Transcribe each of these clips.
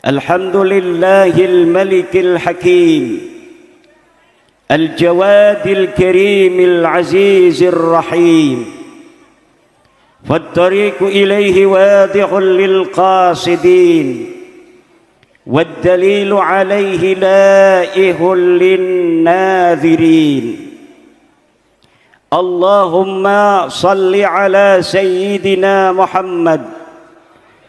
الحمد لله الملك الحكيم الجواد الكريم العزيز الرحيم، فالطريق إليه واضح للقاصدين، والدليل عليه لائح للناذرين. اللهم صل على سيدنا محمد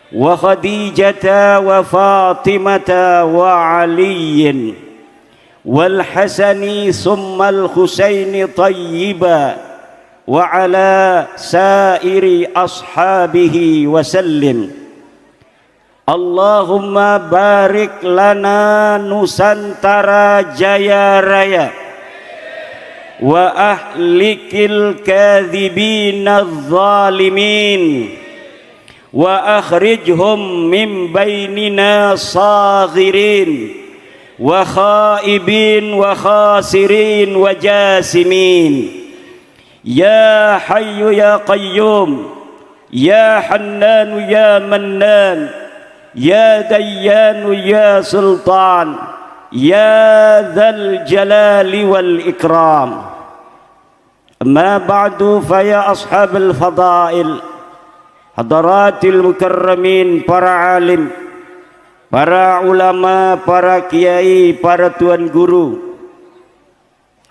وخديجة وفاطمة وعلي والحسن ثم الحسين طيبا وعلى سائر أصحابه وسلم. اللهم بارك لنا Nusantara Jaya Raya wa ahlikil kadhibina adh-dhalimin wa akhrijhum min bainina saghirin wa khaibin wa khasirin wa jasimin. Ya Hayyu ya Qayyum, ya Hannanu ya Mannan, ya Dayyanu ya Sultan, ya Dzal Jalali wal Ikram. Amma ba'du, fa ya ashabal fadail, hadaratil mukarramin, para alim, para ulama, para kiai, para tuan guru,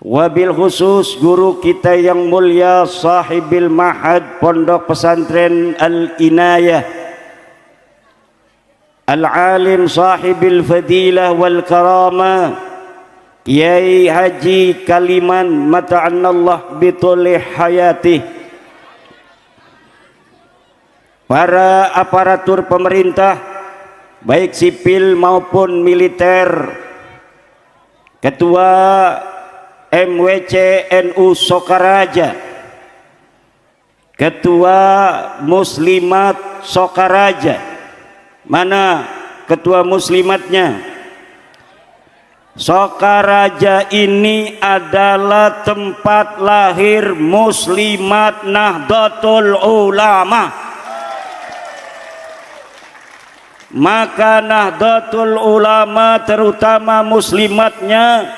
wabil khusus guru kita yang mulia sahibil mahad Pondok Pesantren Al-Inayah, al-alim sahibil fadilah wal karamah, Kiai Haji Kaliman mata'annallah bitulih hayatih, para aparatur pemerintah baik sipil maupun militer, ketua MWC NU Sokaraja, ketua Muslimat Sokaraja. Mana ketua muslimatnya? Sokaraja ini adalah tempat lahir Muslimat Nahdlatul Ulama. Maka Nahdlatul Ulama terutama muslimatnya,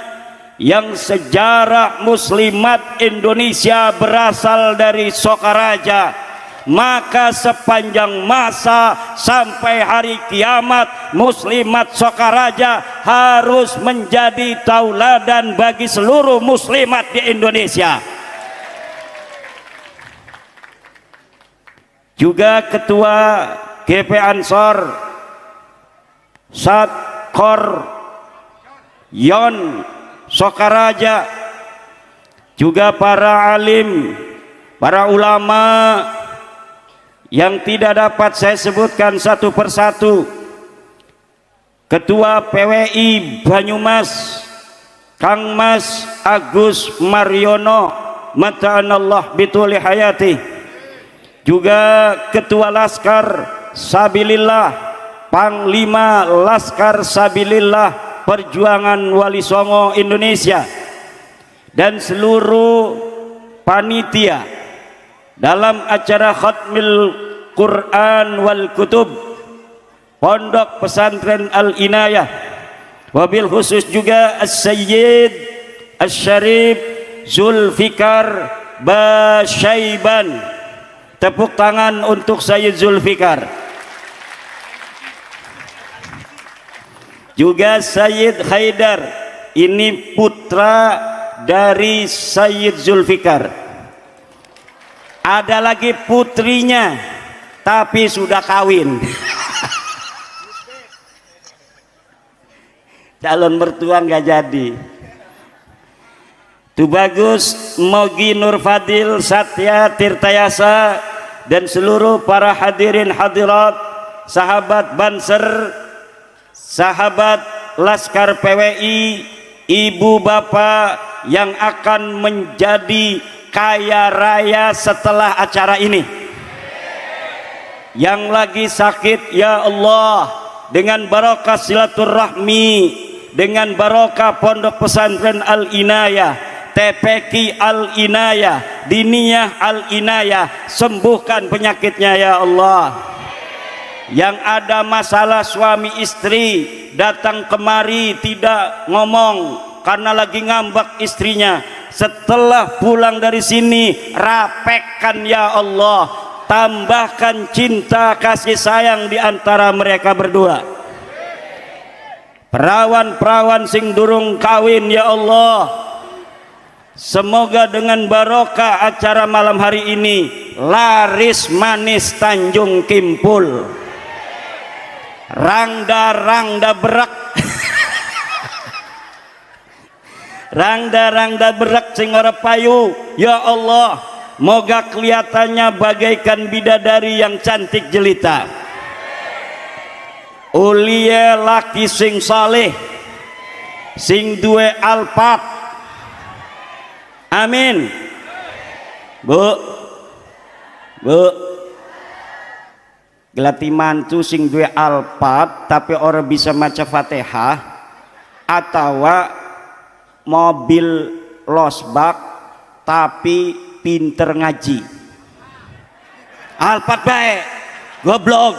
yang sejarah muslimat Indonesia berasal dari Sokaraja, maka sepanjang masa sampai hari kiamat muslimat Sokaraja harus menjadi tauladan bagi seluruh muslimat di Indonesia. Juga ketua GP Ansor Satkor Yon Sokaraja, juga para alim, para ulama yang tidak dapat saya sebutkan satu persatu. Ketua PWI Banyumas Kang Mas Agus Mariono mata'anallah bituli hayati, juga ketua Laskar Sabilillah, Panglima Laskar Sabilillah Perjuangan Wali Songo Indonesia, dan seluruh panitia dalam acara Khatmil Quran wal Kutub Pondok Pesantren Al-Inayah, wabil khusus juga As-Sayyid Asy-Syarif Zulfikar Basyaiban. Tepuk tangan untuk Sayyid Zulfikar. Juga Sayyid Haidar, ini putra dari Sayyid Zulfikar. Ada lagi putrinya tapi sudah kawin. Calon mertua nggak jadi. Itu bagus. Mogi Nur Fadil Satya Tirtayasa dan seluruh para hadirin hadirat, sahabat Banser, sahabat Laskar PWI, ibu bapak yang akan menjadi kaya raya setelah acara ini. Yang lagi sakit, ya Allah, dengan barokah silaturahmi, dengan barokah Pondok Pesantren Al-Inayah, TPQ Al-Inayah, Diniyah Al-Inayah, sembuhkan penyakitnya ya Allah. Yang ada masalah suami istri datang kemari tidak ngomong karena lagi ngambek istrinya, setelah pulang dari sini rapekkan ya Allah, tambahkan cinta kasih sayang di antara mereka berdua. Perawan-perawan sing durung kawin ya Allah, semoga dengan barokah acara malam hari ini laris manis Tanjung Kimpul, rangda berak rangda berak sing ora payu ya Allah, moga kelihatannya bagaikan bidadari yang cantik jelita. Ulia laki sing saleh, sing duwe alpat. Amin. Bu gelati mantu sing duwe alpat tapi orang bisa maca Fatihah, atau mobil losbak tapi pinter ngaji. Alpat baik, goblok.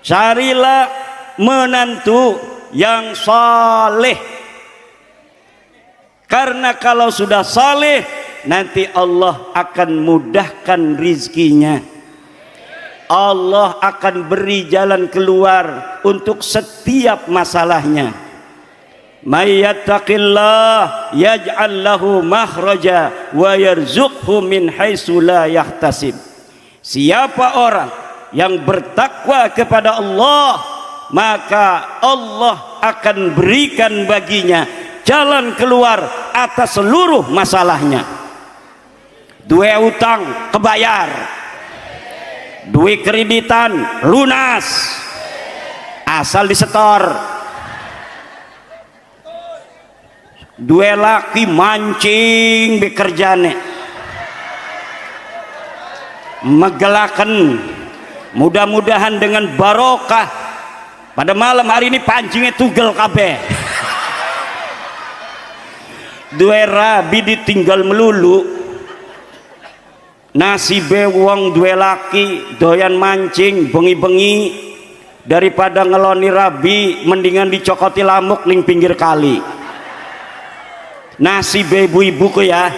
Carilah menantu yang saleh, karena kalau sudah saleh nanti Allah akan mudahkan rizkinya. Allah akan beri jalan keluar untuk setiap masalahnya. May yattaqillah yaj'al lahu makhraja wa yarzuqhu min haitsu la yahtasib. Siapa orang yang bertakwa kepada Allah, maka Allah akan berikan baginya jalan keluar atas seluruh masalahnya. Dua utang kebayar, dua kreditan lunas, asal disetor. Dua laki mancing bekerjane, megelaken, mudah-mudahan dengan barokah pada malam hari ini pancingnya tugel kabeh. Dua rabi ditinggal melulu, nasibe wong dua laki doyan mancing bengi-bengi, daripada ngeloni rabi mendingan dicokoti lamuk ning pinggir kali. Nasibe ibu-ibuku ya,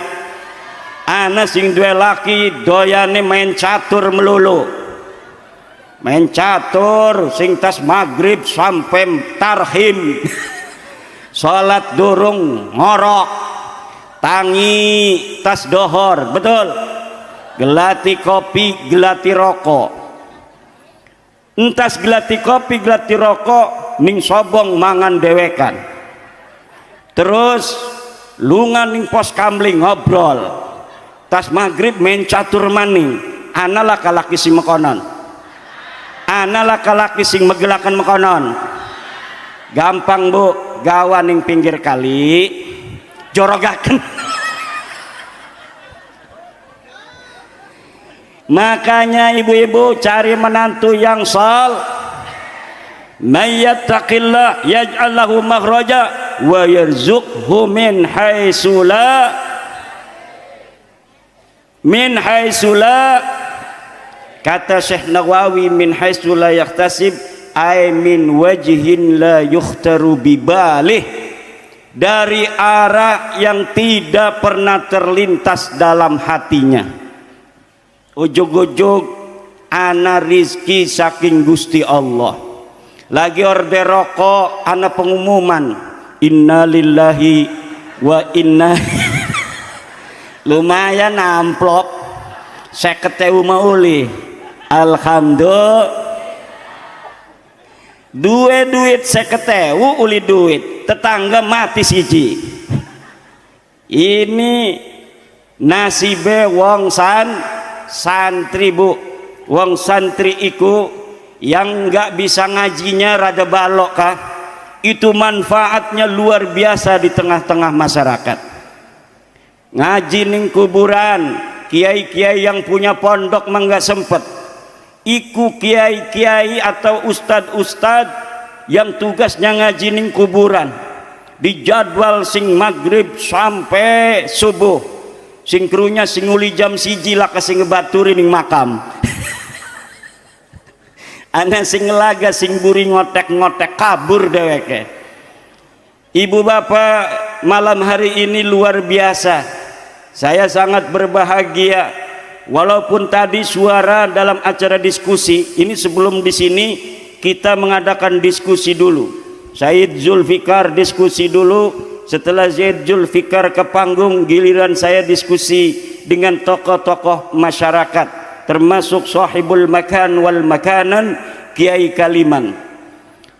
ana sing dua laki doyane main catur melulu, main catur sing tas maghrib sampai tarhim. Salat durung ngorok, tangi tas dohor, betul, gelati kopi gelati rokok, entas gelati kopi gelati rokok ning sobong mangan dewekan, terus lungan ning pos kamling ngobrol, tas maghrib main catur maning. Ana laki-laki sing mekonon, ana laki-laki sing megelakan mekonon. Gampang bu, gawa ning pinggir kali jorogaken. Makanya ibu-ibu cari menantu yang may yattaqillah yaj'al lahu makhraja wa yarzuqhu min haitsu la, kata Syekh Nawawi, min haitsu la yahtasib ay min wajhin la yukhtaru bibalih, dari arah yang tidak pernah terlintas dalam hatinya. Ujug-ujug ana rizki saking Gusti Allah. Lagi order rokok, ana pengumuman, inna lillahi wa inna lumayan amplop 50.000 mauli, alhamdulillah. Duit 50.000 uli duit, tetangga mati siji. Ini nasibe wong santri bu, wong santri iku yang nggak bisa ngajinya rada balok kah, itu manfaatnya luar biasa di tengah-tengah masyarakat. Ngaji ning kuburan, kiai-kiai yang punya pondok mah nggak sempet. Iku kiai-kiai atau ustad-ustad yang tugasnya ngaji ning kuburan, di jadwal sing maghrib sampai subuh, sing krunya sing uli jam 1 lah kasih ngebaturi ning makam. ana sing ngelaga sing buri ngotek-ngotek kabur dheweke. Ibu bapak, malam hari ini luar biasa. Saya sangat berbahagia. Walaupun tadi suara dalam acara diskusi ini, sebelum di sini kita mengadakan diskusi dulu. Said Zulfikar diskusi dulu, setelah Said Zulfikar ke panggung, giliran saya diskusi dengan tokoh-tokoh masyarakat, termasuk sahibul makan wal makanan Kiai Kaliman.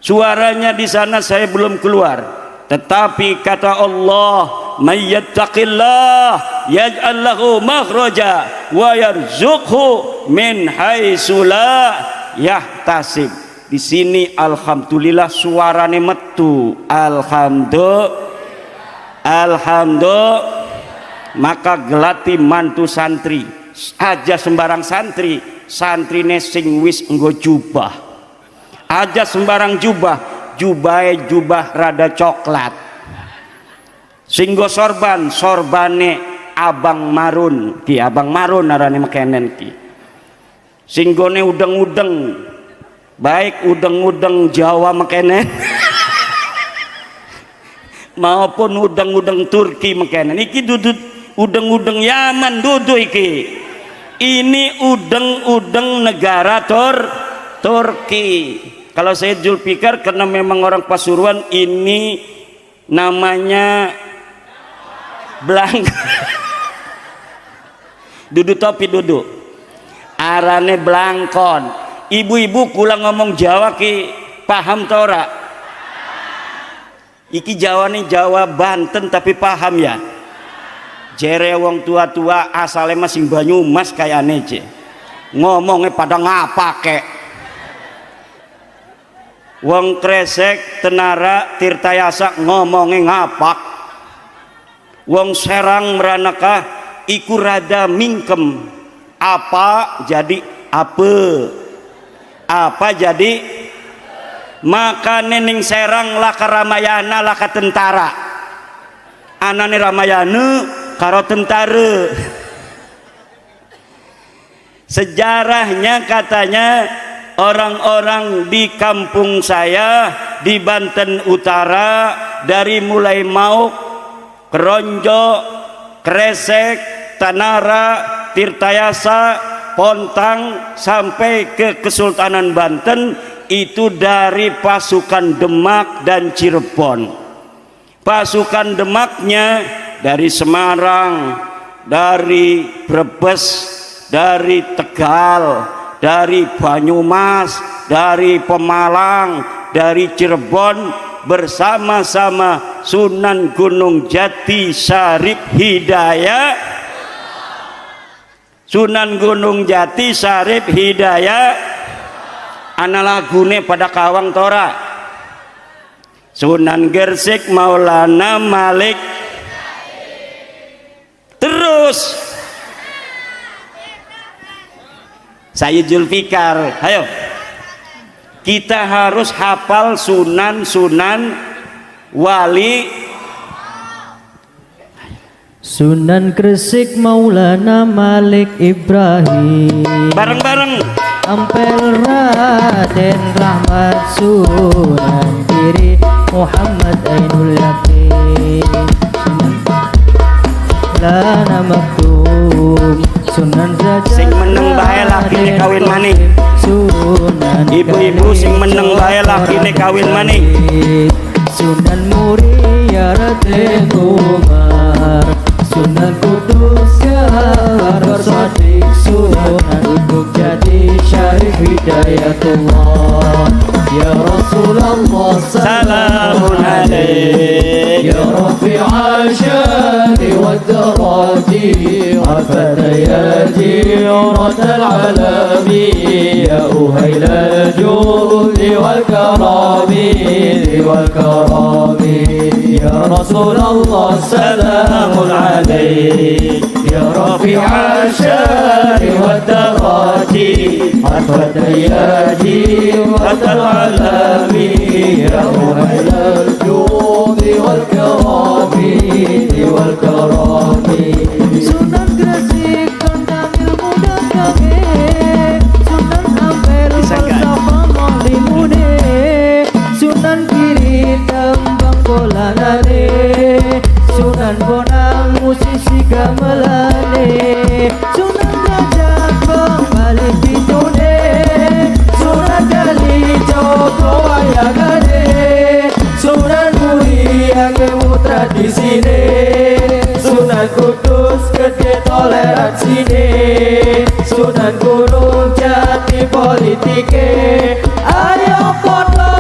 Suaranya di sana saya belum keluar. Tetapi kata Allah, may yattaqillah yaj'al lahu makhraja wa yarzuqhu min haitsu la yahtasib. Di sini alhamdulillah suarane metu. Alhamdulillah. Maka gelati mantu santri. Aja sembarang santri, santrine sing wis nggo jubah. Aja sembarang jubah rada coklat. Singgo sorban, sorbane abang marun ki, abang marun arane mekenen ki. Singgone udeng-udeng, baik udeng-udeng Jawa mekenen maupun udeng-udeng Turki mekenen. Iki dudut udeng-udeng Yaman dudu iki. Ini udeng-udeng negara Turki. Kalau saya Zulfikar karena memang orang Pasuruan, ini namanya Blank. Duduk topi duduk. Arane blangkon. Ibu-ibu kula ngomong Jawa ki paham ta ora? Iki Jawa nih Jawa Banten tapi paham ya. Jere wong tua-tua asale masing Banyumas kayane ce. Ngomongnya pada ngapake. Wong Kresek, Tenara, Tirtayasa ngomongnya ngapak. Wong Serang Meranakah iku rada mingkem. Apa jadi apa jadi maka nening Serang laka Ramayana laka tentara, anane Ramayana karo tentara. Sejarahnya katanya orang-orang di kampung saya di Banten Utara, dari mulai Mauk, Keronjo, Kresek, Tanara, Tirtayasa, Pontang sampai ke Kesultanan Banten, itu dari pasukan Demak dan Cirebon. Pasukan Demaknya dari Semarang, dari Brebes, dari Tegal, dari Banyumas, dari Pemalang, dari Cirebon, bersama-sama Sunan Gunung Jati Syarif Hidayah. Sunan Gunung Jati Syarif Hidayah ana lagune pada kawang tora. Sunan Gersik Maulana Malik. Terus saya Zulfikar, ayo kita harus hafal sunan-sunan wali. Sunan Gresik Maulana Malik Ibrahim, bareng-bareng. Ampel Raden Rahmat Sunan Giri Muhammad Ainul Yakin, Lana Maktum Sunan Raja sing meneng bae lakine kawin maning. Sunan Ibu-ibu sing meneng bae lakine kawin maning. Sunan Muria Raden Umar, Sunan Kudus ya Rasadik, Sunan Gunung Jati Syarif Hidayatullah. Ya Rasulullah salamun alaik, ya Rafi'a syari wa darati, Rafat ya jirat al-alami, ya Uhayl al-judi wal-karami, wal-karami. Ya Rasulullah salamun alaik, ya Rafi'a syari wa darati, Rafat ya jirat al-alami, ya Uhayl al-judi wal-karami, wal-karami. Sunan Gresik kandang ilmu dan kage, Sunan Ampel bersama Sunan Gunung Jati politike ayo podo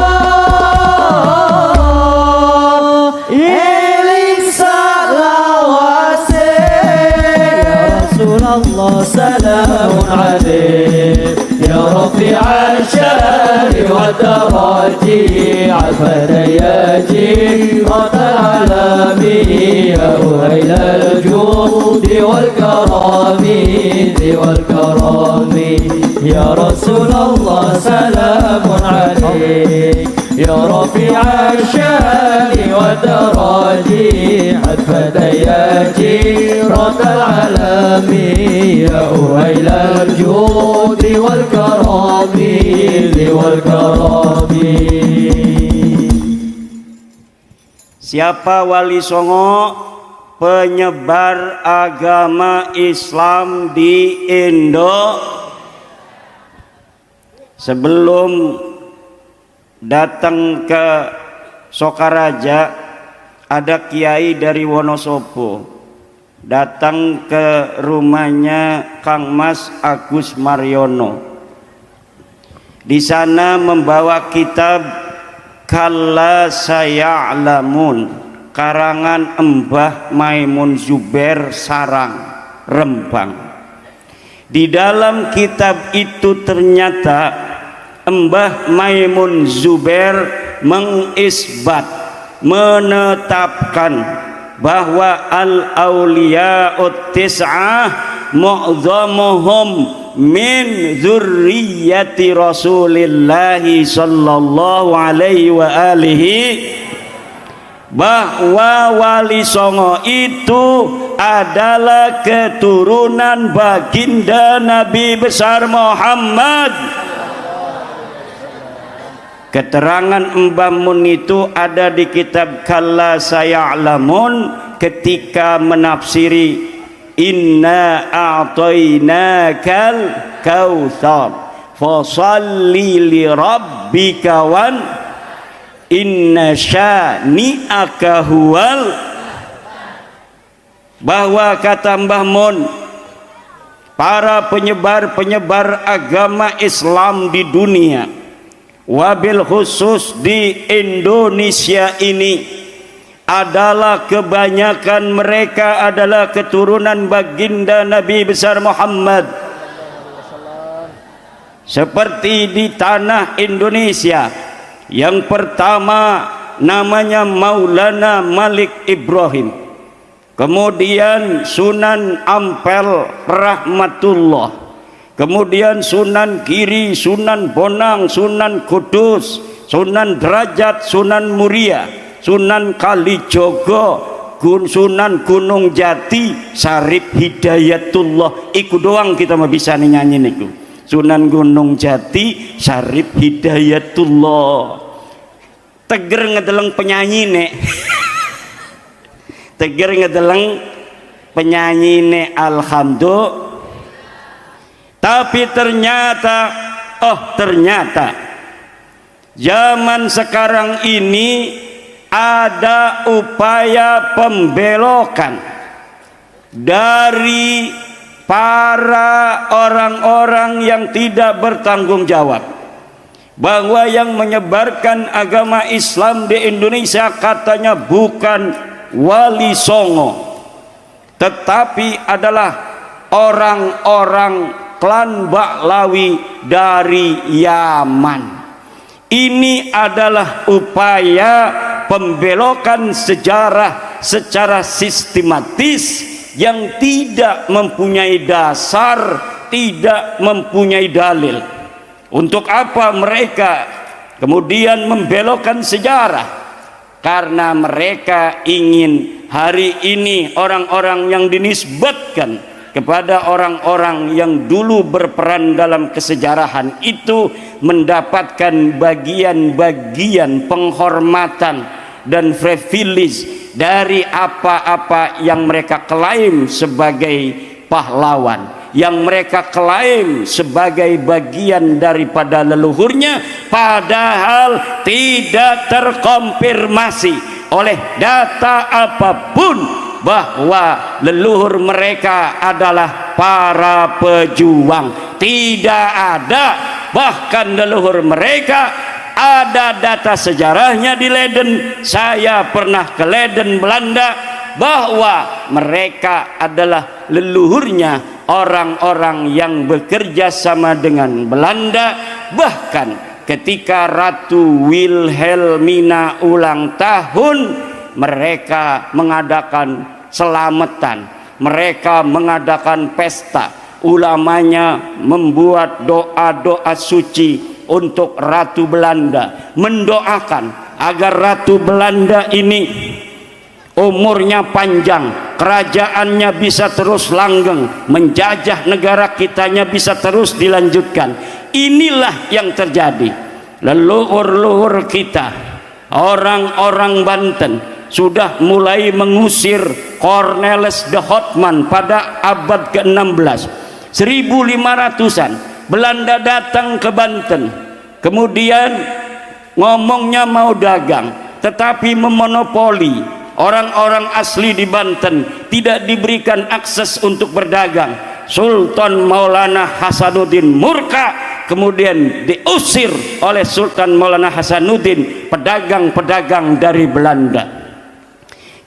eling salawase ya Rasulullah salamun alaik ya rafi'al syari wa daraji afada ya jiratal alami ya uhailal judi wal karami wal karami ya Rasulullah salamun alaik ya rafi'al syari wa daraji afada ya jiratal alami ya uhailal judi wal karami wal karami. Siapa Wali Songo? Penyebar agama Islam di Indo. Sebelum datang ke Sokaraja, ada kiai dari Wonosobo datang ke rumahnya Kang Mas Agus Mariono. Di sana membawa kitab Kalla Saya'lamun karangan Mbah Maimun Zubair Sarang, Rembang. Di dalam kitab itu ternyata Mbah Maimun Zubair mengisbat, menetapkan bahwa al-awliya'ut tis'ah mu'dhamuhum min dzurriyyati Rasulillah sallallahu alaihi wa alihi, bahwa Wali Songo itu adalah keturunan baginda Nabi besar Muhammad. Keterangan Mbah Mun itu ada di kitab Kalla Saya'lamun ketika menafsiri Inna a'tainakal kautsar fasalli li rabbika wan inna syani'aka huwal, bahwa kata Mbah Mun para penyebar agama Islam di dunia, wabil khusus di Indonesia ini, adalah kebanyakan mereka adalah keturunan baginda Nabi besar Muhammad. Seperti di tanah Indonesia, yang pertama namanya Maulana Malik Ibrahim, kemudian Sunan Ampel Rahmatullah, kemudian Sunan Giri, Sunan Bonang, Sunan Kudus, Sunan Derajat, Sunan Muria, Sunan Kalijogo, Sunan Gunung Jati, Sarip Hidayatullah. Iku doang kita mah bisa nyanyi niku. Sunan Gunung Jati, Sarip Hidayatullah. Teger ngedeleng penyanyi nek. Teger ngedeleng penyanyi nek, alhamdulillah. Tapi ternyata zaman sekarang ini ada upaya pembelokan dari para orang-orang yang tidak bertanggung jawab, bahwa yang menyebarkan agama Islam di Indonesia katanya bukan Wali Songo, tetapi adalah orang-orang klan Baklawi dari Yaman. Ini adalah upaya pembelokan sejarah secara sistematis yang tidak mempunyai dasar, tidak mempunyai dalil. Untuk apa mereka kemudian membelokkan sejarah? Karena mereka ingin hari ini orang-orang yang dinisbatkan kepada orang-orang yang dulu berperan dalam kesejarahan itu mendapatkan bagian-bagian penghormatan dan privilege dari apa-apa yang mereka klaim sebagai pahlawan, yang mereka klaim sebagai bagian daripada leluhurnya, padahal tidak terkonfirmasi oleh data apapun bahwa leluhur mereka adalah para pejuang. Tidak ada, bahkan leluhur mereka ada data sejarahnya di Leiden. Saya pernah ke Leiden, Belanda, bahwa mereka adalah leluhurnya orang-orang yang bekerja sama dengan Belanda. Bahkan ketika Ratu Wilhelmina ulang tahun, mereka mengadakan selamatan, mereka mengadakan pesta, ulamanya membuat doa-doa suci untuk Ratu Belanda, mendoakan agar Ratu Belanda ini umurnya panjang, kerajaannya bisa terus langgeng, menjajah negara kitanya bisa terus dilanjutkan. Inilah yang terjadi. Leluhur-leluhur kita, orang-orang Banten, sudah mulai mengusir Cornelis de Houtman pada abad ke-16. 1500-an Belanda datang ke Banten, kemudian ngomongnya mau dagang, tetapi memonopoli. Orang-orang asli di Banten tidak diberikan akses untuk berdagang. Sultan Maulana Hasanuddin murka, kemudian diusir oleh Sultan Maulana Hasanuddin pedagang-pedagang dari Belanda.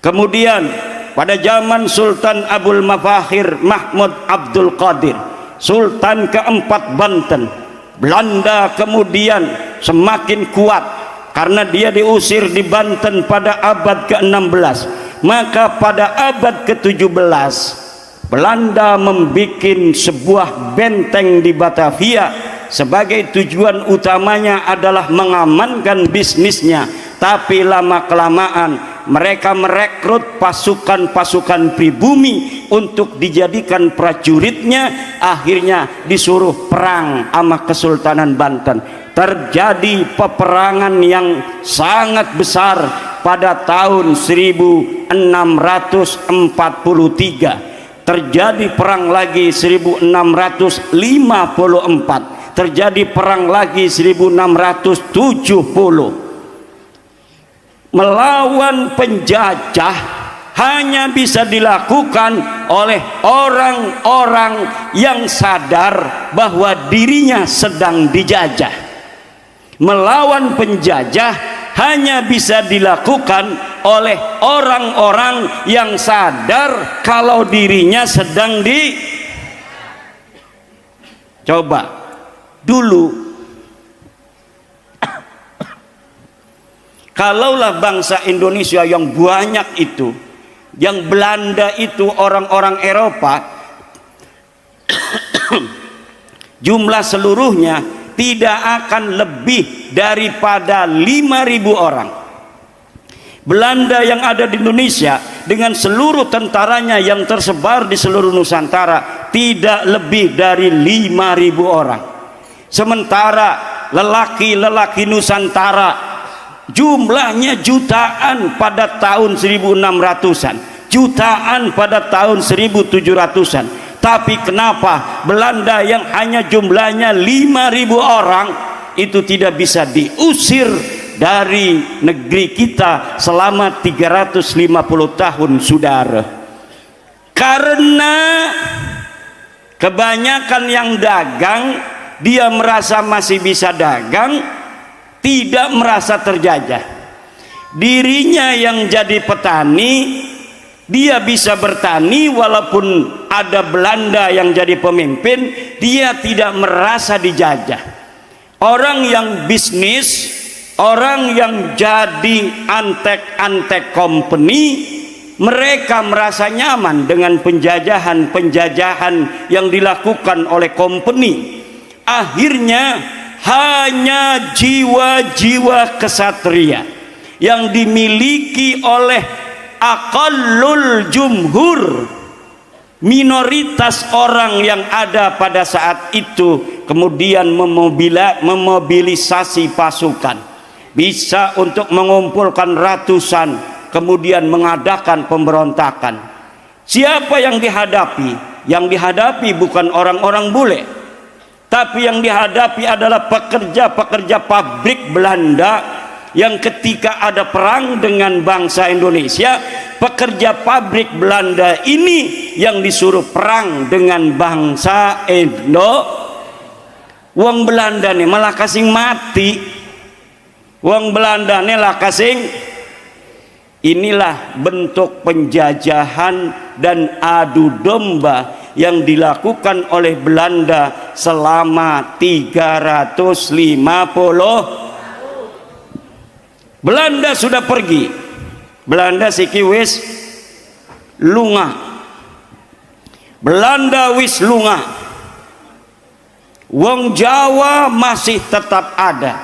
Kemudian pada zaman Sultan Abul Mafahir Mahmud Abdul Qadir, Sultan keempat Banten, Belanda kemudian semakin kuat karena dia diusir di Banten pada abad ke-16. Maka pada abad ke-17 Belanda membuat sebuah benteng di Batavia. Sebagai tujuan utamanya adalah mengamankan bisnisnya. Tapi lama-kelamaan mereka merekrut pasukan-pasukan pribumi untuk dijadikan prajuritnya. Akhirnya disuruh perang sama Kesultanan Banten. Terjadi peperangan yang sangat besar pada tahun 1643. Terjadi perang lagi 1654. Terjadi perang lagi 1670. Melawan penjajah hanya bisa dilakukan oleh orang-orang yang sadar bahwa dirinya sedang dijajah. Melawan penjajah hanya bisa dilakukan oleh orang-orang yang sadar kalau dirinya sedang Coba dulu, kalaulah bangsa Indonesia yang banyak itu, yang Belanda itu orang-orang Eropa, jumlah seluruhnya tidak akan lebih daripada 5.000 orang. Belanda yang ada di Indonesia dengan seluruh tentaranya yang tersebar di seluruh Nusantara tidak lebih dari 5.000 orang. Sementara lelaki-lelaki Nusantara jumlahnya jutaan pada tahun 1600-an, jutaan pada tahun 1700-an. Tapi kenapa Belanda yang hanya jumlahnya 5.000 orang itu tidak bisa diusir dari negeri kita selama 350 tahun, saudara? Karena kebanyakan yang dagang, dia merasa masih bisa dagang, tidak merasa terjajah. Dirinya yang jadi petani, dia bisa bertani walaupun ada Belanda yang jadi pemimpin, dia tidak merasa dijajah. Orang yang bisnis, orang yang jadi antek-antek company, mereka merasa nyaman dengan penjajahan-penjajahan yang dilakukan oleh company. Akhirnya hanya jiwa-jiwa kesatria yang dimiliki oleh aqallul jumhur, minoritas orang yang ada pada saat itu, kemudian memobilisasi pasukan, bisa untuk mengumpulkan ratusan, kemudian mengadakan pemberontakan. Siapa yang dihadapi? Yang dihadapi bukan orang-orang bule, tapi yang dihadapi adalah pekerja-pekerja pabrik Belanda yang ketika ada perang dengan bangsa Indonesia, pekerja pabrik Belanda ini yang disuruh perang dengan bangsa Indo. Wong Belanda nih malah kasing mati. Wong Belanda nih lah kasing. Inilah bentuk penjajahan dan adu domba yang dilakukan oleh Belanda selama 350. Belanda sudah pergi. Belanda siki wis lunga. Belanda wis lunga. Wong Jawa masih tetap ada.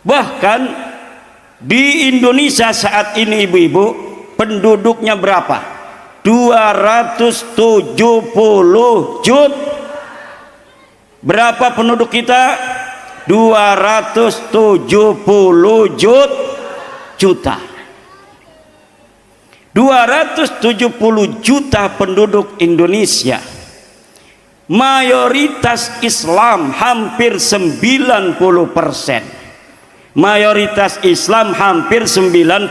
Bahkan di Indonesia saat ini ibu-ibu penduduknya berapa? 270 juta. Berapa penduduk kita? 270 juta. 270 juta penduduk Indonesia. Mayoritas Islam hampir 90%. Mayoritas Islam hampir 90.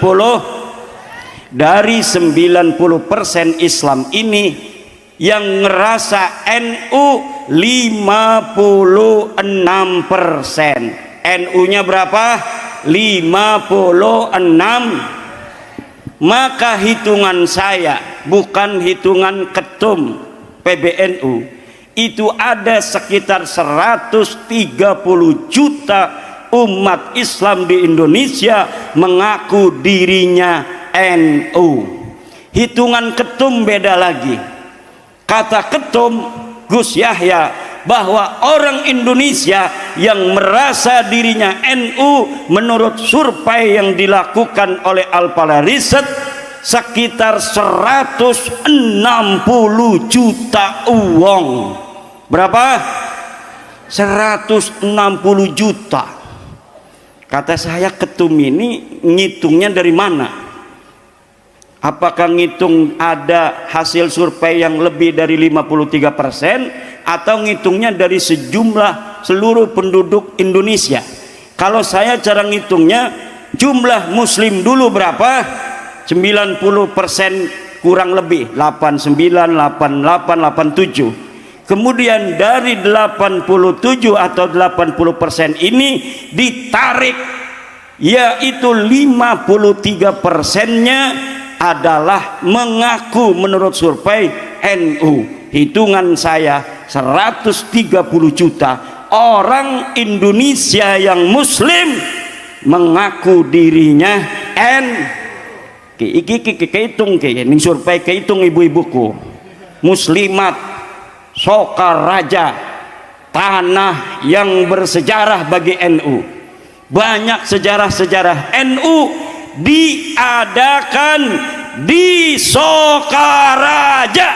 Dari 90% Islam ini yang ngerasa NU 56%. NU-nya berapa? 56. Maka hitungan saya, bukan hitungan ketum PBNU, itu ada sekitar 130 juta umat Islam di Indonesia mengaku dirinya NU. Hitungan ketum beda lagi. Kata ketum Gus Yahya bahwa orang Indonesia yang merasa dirinya NU menurut survei yang dilakukan oleh Alpala Riset sekitar 160 juta uang. Berapa? 160 juta. Kata saya, ketum ini ngitungnya dari mana? Apakah ngitung ada hasil survei yang lebih dari 53% atau ngitungnya dari sejumlah seluruh penduduk Indonesia? Kalau saya cara ngitungnya, jumlah muslim dulu berapa? 90% kurang lebih, 89, 88, 87. Kemudian dari 87 atau 80% ini ditarik, yaitu 53%-nya adalah mengaku menurut survei NU. Hitungan saya 130 juta orang Indonesia yang muslim mengaku dirinya NU. Iki kehitung ning survei kehitung ibu-ibuku. Muslimat Sokaraja, tanah yang bersejarah bagi NU. Banyak sejarah-sejarah NU diadakan di Sokaraja.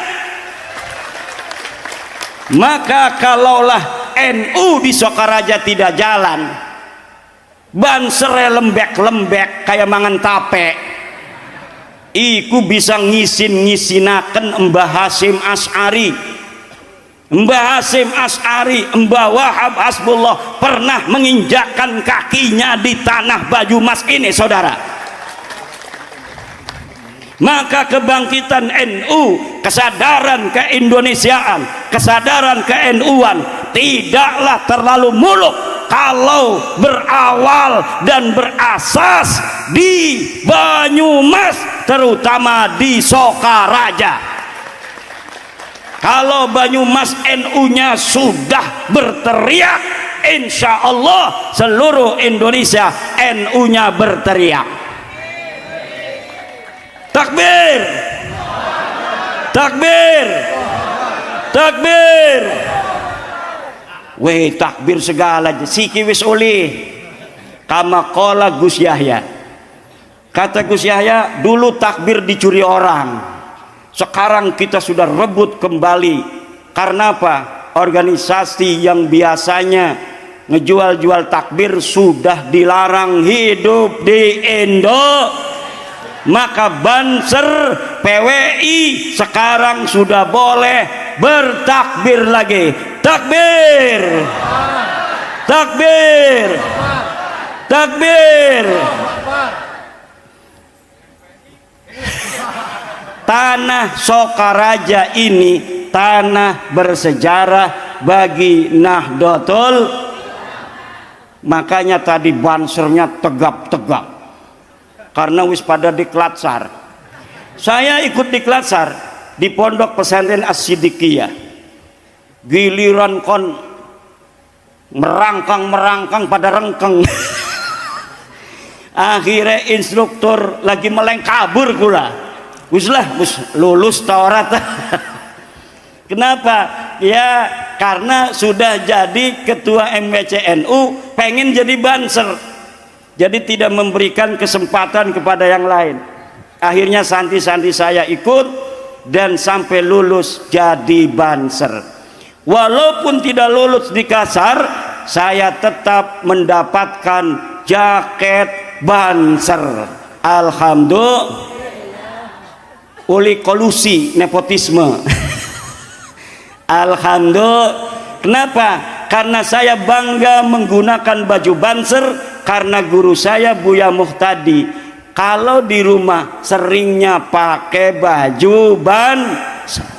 Maka kalaulah NU di Sokaraja tidak jalan, bansere lembek-lembek kayak mangan tape, iku bisa ngisin-ngisinaken Mbah Hasyim Asy'ari. Mbah Hasyim Asy'ari, Mbah Wahab Hasbullah pernah menginjakkan kakinya di tanah Banyumas ini, saudara. Maka kebangkitan NU, kesadaran keindonesiaan, kesadaran ke-NU-an tidaklah terlalu muluk kalau berawal dan berasas di Banyumas, terutama di Sokaraja. Kalau Banyumas NU-nya sudah berteriak, insya Allah seluruh Indonesia NU-nya berteriak. Takbir, takbir, takbir. Weh, takbir segala siki wis oleh. Kama qala Gus Yahya. Kata Gus Yahya, dulu takbir dicuri orang, sekarang kita sudah rebut kembali. Karena apa? Organisasi yang biasanya ngejual-jual takbir sudah dilarang hidup di Indo. Maka Banser PWI sekarang sudah boleh bertakbir lagi. Takbir, takbir, Takbir. Tanah Sokaraja ini tanah bersejarah bagi Nahdlatul. Makanya tadi bansernya tegap-tegap karena wis pada diklatsar. Saya ikut diklatsar di pondok pesantren As-Siddiqiyah. Giliran kon merangkang pada rengkeng. Akhirnya instruktur lagi meleng kabur pula. Wis lulus Taurat. Kenapa? Ya karena sudah jadi ketua MBCNU, pengen jadi banser, jadi tidak memberikan kesempatan kepada yang lain. Akhirnya santri-santri saya ikut dan sampai lulus jadi banser. Walaupun tidak lulus di kasar, saya tetap mendapatkan jaket banser. Alhamdulillah. Oleh kolusi nepotisme. Alhamdulillah. Kenapa? Karena saya bangga menggunakan baju banser karena guru saya Buya Muhtadi kalau di rumah seringnya pakai baju banser.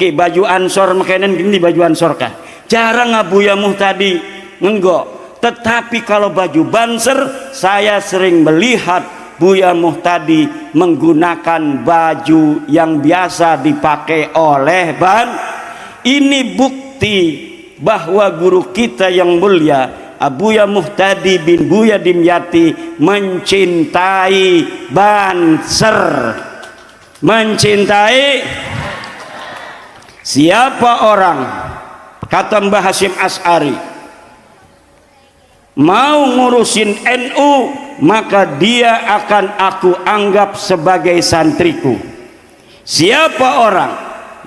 Baju ansor makanan gini, baju ansor kah? Jarang Buya Muhtadi enggak. Tetapi kalau baju banser saya sering melihat Buya Muhtadi menggunakan baju yang biasa dipakai oleh Ini bukti bahwa guru kita yang mulia Buya Muhtadi bin Buya Dimyati mencintai banser. Mencintai siapa orang, kata Mbah Hasyim Asy'ari, mau ngurusin NU maka dia akan aku anggap sebagai santriku. Siapa orang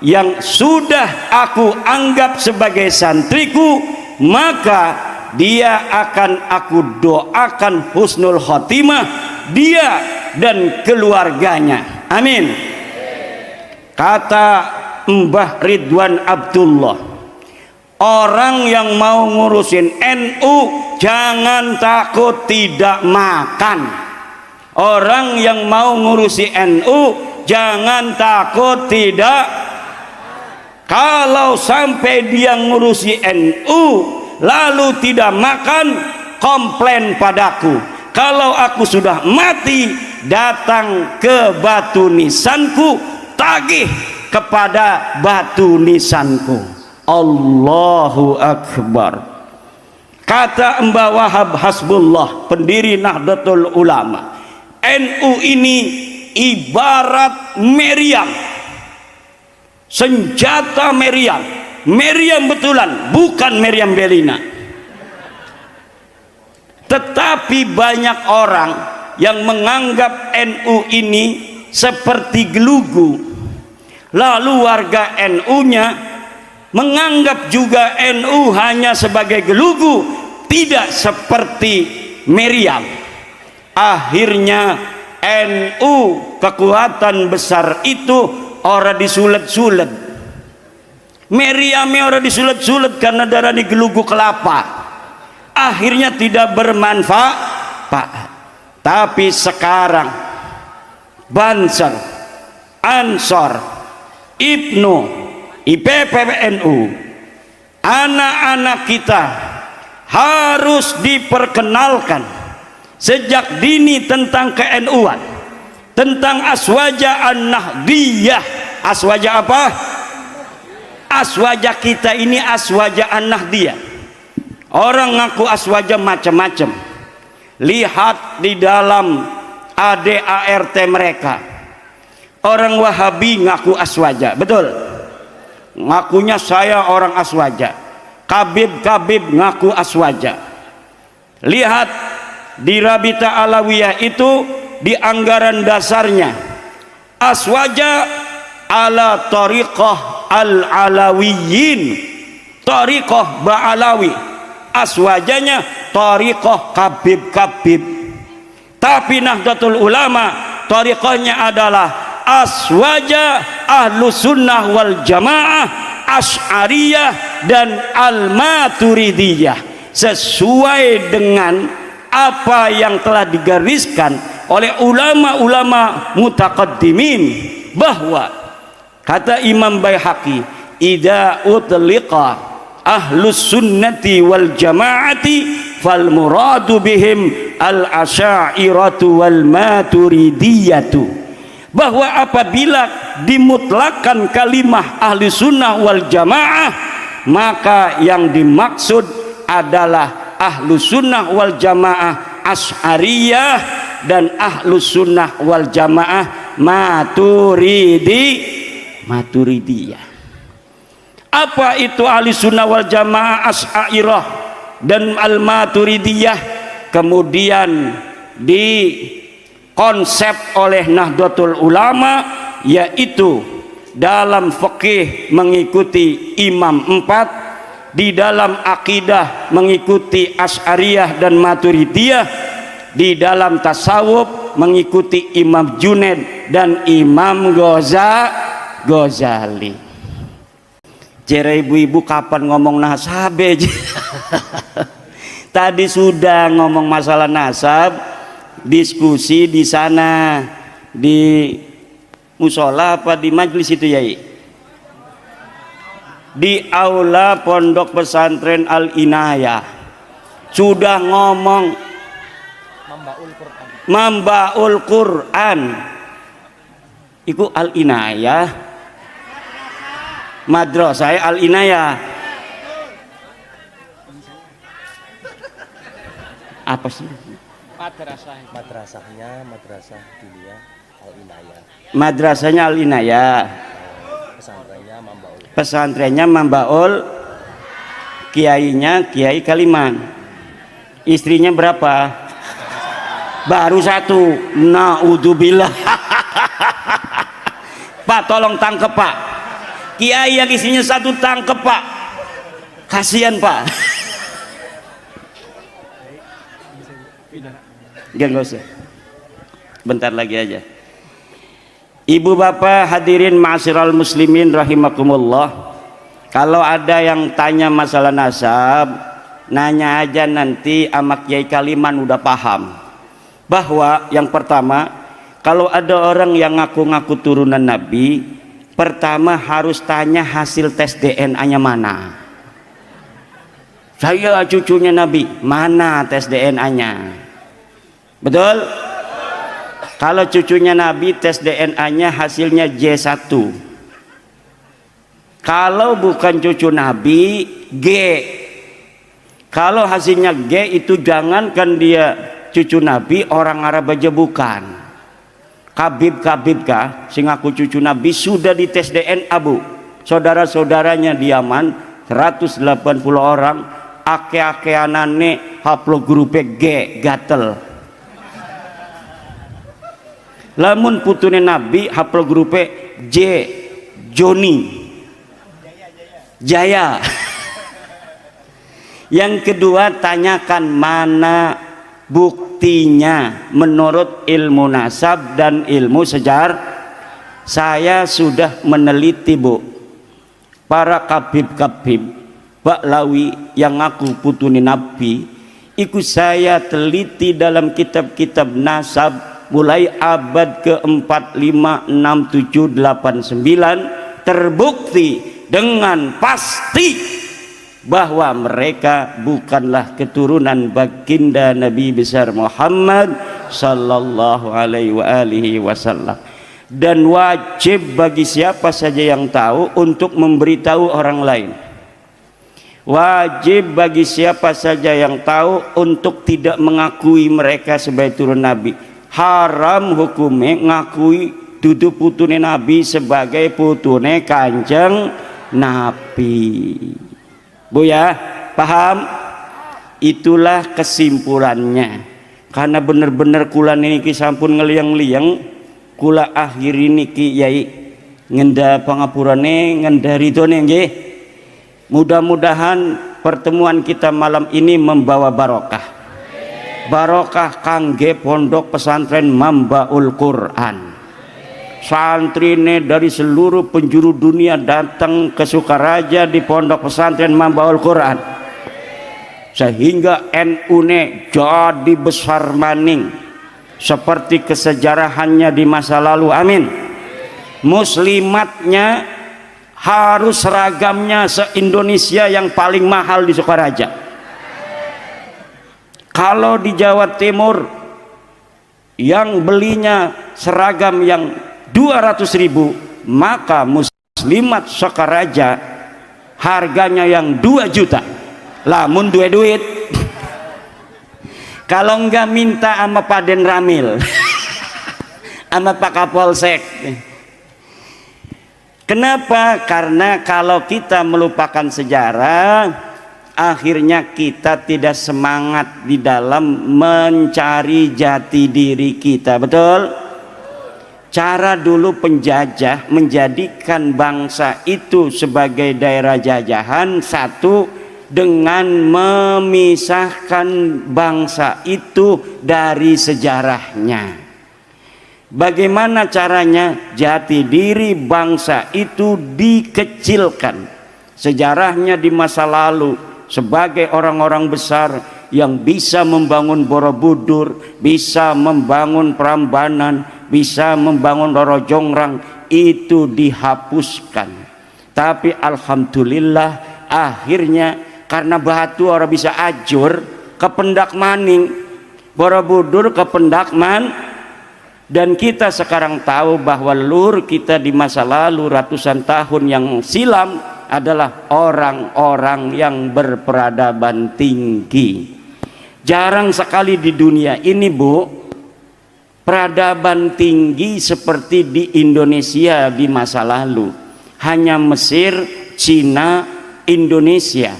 yang sudah aku anggap sebagai santriku maka dia akan aku doakan husnul khotimah dia dan keluarganya. Amin. Kata Mbah Ridwan Abdullah, orang yang mau ngurusin NU jangan takut tidak makan. Orang yang mau ngurusi NU jangan takut tidak. Kalau sampai dia ngurusi NU lalu tidak makan, komplain padaku. Kalau aku sudah mati, datang ke batu nisanku, tagih kepada batu nisanku. Allahu Akbar. Kata Mbah Wahab Hasbullah, pendiri Nahdlatul Ulama, NU ini ibarat meriam, senjata meriam. Meriam betulan, bukan meriam Belina. Tetapi banyak orang yang menganggap NU ini seperti gelugu. Lalu warga NU-nya menganggap juga NU hanya sebagai gelugu, tidak seperti meriam. Akhirnya NU kekuatan besar itu ora disulet-sulet, meriamnya ora disulet-sulet karena darah di gelugu kelapa, akhirnya tidak bermanfaat. Tapi sekarang Banser, Ansor, Ibnu, IPPNU, anak-anak kita harus diperkenalkan sejak dini tentang ke-NU-an, tentang aswaja an-nahdiyah. Aswaja apa? Aswaja kita ini aswaja an-nahdiyah. Orang ngaku aswaja macam-macam. Lihat di dalam ADART mereka. Orang Wahabi ngaku aswaja, betul? Ngakunya saya orang aswaja. Kabib ngaku aswaja. Lihat di Rabita Alawiyah itu di anggaran dasarnya aswaja ala tariqah al-alawiyin, tariqah ba'alawi. Aswajanya tariqah kabib. Tapi Nahdlatul Ulama tariqahnya adalah aswaja ahlus sunnah wal jamaah, asy'ariyah dan al-maturidiyah, sesuai dengan apa yang telah digariskan oleh ulama-ulama mutaqaddimin, bahwa kata Imam Baihaqi, idza utliqa ahlus sunnati wal jamaati fal muradu bihim al asy'ariyatu wal maturidiyatu, bahwa apabila dimutlakan kalimah ahli sunnah wal jamaah, maka yang dimaksud adalah ahlu sunnah wal jamaah Asy'ariyah dan ahlu sunnah wal jamaah Maturidiyah. Apa itu ahli sunnah wal jamaah Asy'ariyah dan al Maturidiyah? Kemudian dikonsep oleh Nahdlatul Ulama, yaitu dalam fikih mengikuti imam 4, di dalam akidah mengikuti Asy'ariyah dan Maturidiyah, di dalam tasawuf mengikuti Imam Junaid dan Imam Ghazali. Cere ibu-ibu kapan ngomong nasab aja? Tadi sudah ngomong masalah nasab, diskusi di sana di musola apa di majelis itu ya? Di aula pondok pesantren Al Inayah sudah ngomong Mambaul Quran iku Al Inayah, madrasah Al Inayah apa sih madrasahnya madrasah dunia Al Inayah, madrasahnya Al Inayah, pesantrennya Mambaul, kiainya Kiai Kaliman. Istrinya berapa? Baru satu. Naudzubillah. Pak tolong tangkep Pak, kiai yang isinya satu tangkep Pak, kasihan Pak. Gak usah, bentar lagi aja. Ibu bapak hadirin ma'asyiral muslimin rahimakumullah, kalau ada yang tanya masalah nasab, nanya aja nanti sama Kiai Kaliman, udah paham bahwa yang pertama, kalau ada orang yang ngaku-ngaku turunan Nabi, pertama harus tanya hasil tes DNA-nya mana. Saya cucunya Nabi, mana tes DNA-nya? Betul? Kalau cucunya Nabi tes DNA-nya hasilnya J1. Kalau bukan cucu Nabi, G. Kalau hasilnya G itu jangankan dia cucu Nabi, orang Arab aja bukan. Kabib kah sing aku cucu Nabi sudah dites DNA Bu. Saudara-saudaranya di Yaman 180 orang, ake-akeanane haplogrupe G gatel. Lamun putune Nabi haplogrupe J Joni Jaya. Yang kedua, tanyakan mana buktinya menurut ilmu nasab dan ilmu sejarah. Saya sudah meneliti Bu, para kabib-kabib Baklawi yang ngaku putune Nabi, ikut saya teliti dalam kitab-kitab nasab mulai abad ke-4, 5, 6, 7, 8, 9, terbukti dengan pasti bahwa mereka bukanlah keturunan baginda Nabi besar Muhammad sallallahu alaihi wasallam. Dan wajib bagi siapa saja yang tahu untuk memberitahu orang lain. Wajib bagi siapa saja yang tahu untuk tidak mengakui mereka sebagai turun Nabi. Haram hukumnya ngakui dudu putune Nabi sebagai putune Kanjeng Nabi. Bu ya, paham? Itulah kesimpulannya. Karena bener-bener kula niki sampun ngeliang-liang, kula akhiri niki yai ngenda pangapurane ngenda ridone nggih. Mudah-mudahan pertemuan kita malam ini membawa barokah. Barokah kangge pondok pesantren Mambaul Quran. Santrine dari seluruh penjuru dunia datang ke Sukaraja di pondok pesantren Mambaul Quran. sehingga NU ne jadi besar maning seperti kesejarahannya di masa lalu. Amin. Muslimatnya harus seragamnya se-Indonesia yang paling mahal di Sukaraja. Kalau di Jawa Timur yang belinya seragam yang 200.000, maka muslimat Sukaraja harganya yang 2 juta. Lamun duit kalau enggak minta sama Pak Den Ramil sama Pak Kapolsek. Kenapa? Karena kalau kita melupakan sejarah, akhirnya kita tidak semangat di dalam mencari jati diri kita. Betul? Cara dulu penjajah menjadikan bangsa itu sebagai daerah jajahan, satu, dengan memisahkan bangsa itu dari sejarahnya. Bagaimana caranya? Jati diri bangsa itu dikecilkan. Sejarahnya di masa lalu sebagai orang-orang besar yang bisa membangun Borobudur, bisa membangun Prambanan, bisa membangun Roro Jongrang, itu dihapuskan. Tapi alhamdulillah akhirnya karena batu orang bisa ajur ke pendak maning, Borobudur ke pendak man, dan kita sekarang tahu bahwa leluhur kita di masa lalu ratusan tahun yang silam adalah orang-orang yang berperadaban tinggi. Jarang sekali di dunia ini, Bu, peradaban tinggi seperti di Indonesia di masa lalu. Hanya Mesir, Cina, Indonesia,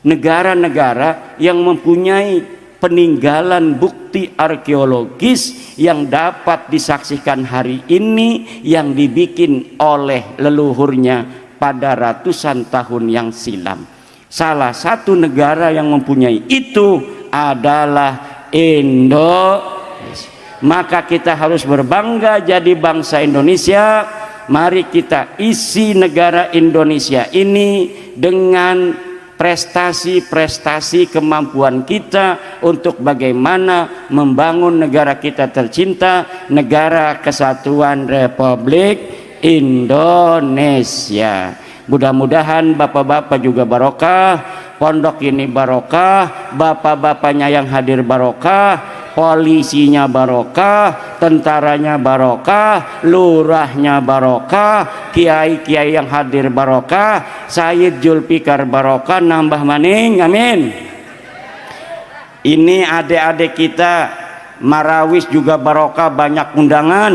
negara-negara yang mempunyai peninggalan bukti arkeologis yang dapat disaksikan hari ini, yang dibikin oleh leluhurnya pada ratusan tahun yang silam. Salah satu negara yang mempunyai itu adalah Indonesia. Maka kita harus berbangga jadi bangsa Indonesia. Mari kita isi negara Indonesia ini dengan prestasi-prestasi kemampuan kita untuk bagaimana membangun negara kita tercinta, negara kesatuan Republik Indonesia. Mudah-mudahan bapak-bapak juga barokah, pondok ini barokah, bapak-bapaknya yang hadir barokah, polisinya barokah, tentaranya barokah, lurahnya barokah, kiai-kiai yang hadir barokah, Sayyid Zulfikar barokah, nambah maning, amin. Ini adik-adik kita Marawis juga barokah, banyak undangan,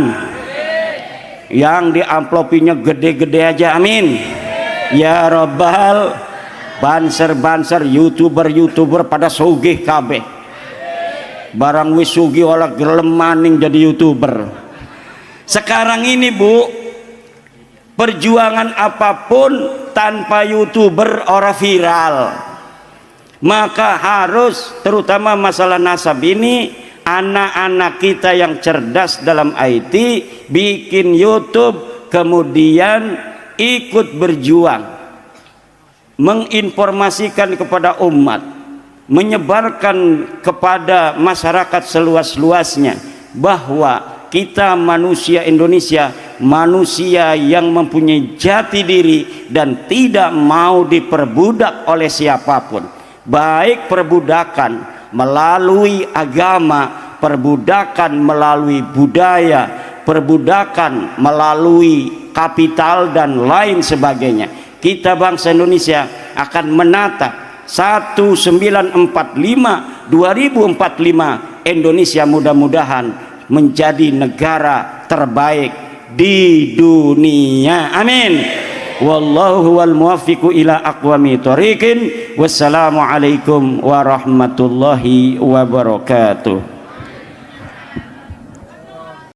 yang di amplopinya gede-gede aja, amin. Ya Rabbal, banser-banser, youtuber pada sugih kabeh, barang wis sugih olah gelem maning jadi youtuber. Sekarang ini, Bu, perjuangan apapun tanpa youtuber ora viral. Maka harus, terutama masalah nasab ini, anak-anak kita yang cerdas dalam IT bikin YouTube, kemudian ikut berjuang menginformasikan kepada umat, menyebarkan kepada masyarakat seluas-luasnya bahwa kita manusia Indonesia, manusia yang mempunyai jati diri dan tidak mau diperbudak oleh siapapun, baik perbudakan melalui agama, perbudakan melalui budaya, perbudakan melalui kapital dan lain sebagainya. Kita bangsa Indonesia akan menata 2045 Indonesia mudah-mudahan menjadi negara terbaik di dunia, amin. Wallahu wal muwaffiqu ila aqwami thoriqin. Wassalamualaikum warahmatullahi wabarakatuh.